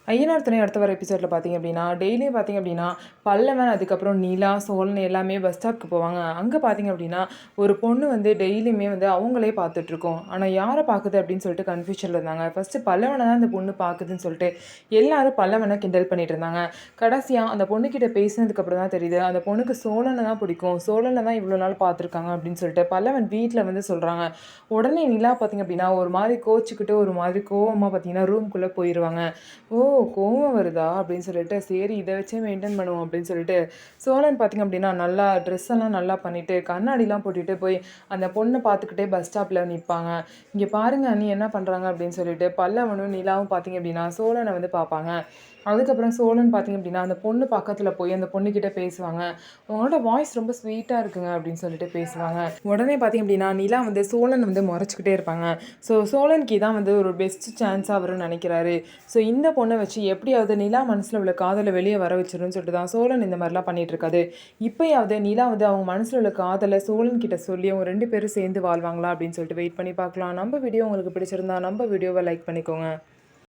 ஐயனார் துணை அடுத்த வர எபிசோடில் பார்த்தீங்க அப்படின்னா டெய்லியும் பார்த்தீங்க அப்படின்னா பல்லவன் அதுக்கப்புறம் நீலா சோழன் எல்லாமே பஸ் ஸ்டாப்க்கு போவாங்க. அங்கே பார்த்தீங்க அப்படின்னா ஒரு பொண்ணு வந்து டெய்லியுமே வந்து அவங்களே பார்த்துட்ருக்கோம். ஆனால் யாரை பார்க்குது அப்படின்னு சொல்லிட்டு கன்ஃபியூஷனில் இருந்தாங்க. ஃபஸ்ட்டு பல்லவனை தான் அந்த பொண்ணு பார்க்குதுன்னு சொல்லிட்டு எல்லாரும் பல்லவனை கிண்டல் பண்ணிட்டு இருந்தாங்க. கடைசியாக அந்த பொண்ணுக்கிட்ட பேசினதுக்கப்புறம் தான் தெரியுது அந்த பொண்ணுக்கு சோழனை தான் பிடிக்கும், சோழனை தான் இவ்வளோ நாள் பார்த்துருக்காங்க அப்படின்னு சொல்லிட்டு பல்லவன் வீட்டில் வந்து சொல்கிறாங்க. உடனே நிலா பார்த்தீங்க அப்படின்னா ஒரு மாதிரி கோச்சிக்கிட்டு ஒரு மாதிரி கோவமாக பார்த்தீங்கன்னா ரூம்குள்ளே போயிடுவாங்க. ஓ! கோவம் வருதா? அப்படின்னு சொல்லிட்டு, சரி இத வச்சே மெயின்டெயின் பண்ணுவோம் அப்படின்னு சொல்லிட்டு, சோழன் பார்த்தீங்க அப்படின்னா, நல்லா ட்ரெஸ் எல்லாம் நல்லா பண்ணிட்டு, கண்ணாடிலாம் போட்டுட்டு போய் அந்த பொண்ண பார்த்துக்கிட்டே பஸ் ஸ்டாப்ல நிப்பாங்க. "இங்க பாருங்க அண்ணி என்ன பண்றாங்க?" அப்படின்னு சொல்லிட்டு, பல்லவனும், நிலாவும் பார்த்தீங்க அப்படின்னா, சோழன வந்து பார்ப்பாங்க. அதுக்கப்புறம் சோழன் பார்த்தீங்க அப்படின்னா, அந்த பொண்ணு பக்கத்துல போய் அந்த பொண்ணுகிட்ட பேசுவாங்க. "உங்களோட வாய்ஸ் ரொம்ப ஸ்வீட்டா இருக்குங்க" அப்படின்னு சொல்லிட்டு பேசுவாங்க. உடனே பார்த்தீங்க அப்படின்னா, நிலா வந்து சோழன வந்து முறைச்சுக்கிட்டே இருப்பாங்க. சோழனுக்கு இதான் வந்து ஒரு பெஸ்ட் சான்ஸா அவரு நெனைக்கிறாரு. இந்த பொண்ண வச்சு எப்படியாவது நிலா மனசுல உள்ள காதல வெளிய வர வச்சிரணும்னு சொல்லிட்டு தான் சோழன் இந்த மாரிலாம் பண்ணிட்டு இருக்காரு. இப்பயாவது நிலா வந்து அவங்க மனசுல உள்ள காதல சோழன் கிட்ட சொல்லி அவங்க 2 பேரும் சேர்ந்து வாழ்வாங்களா அப்படின்னு சொல்லிட்டு வெயிட் பண்ணி பார்க்கலாம். நம்ம வீடியோ உங்களுக்கு பிடிச்சிருந்தா நம்ம வீடியோவ லைக் பண்ணிக்கோங்க.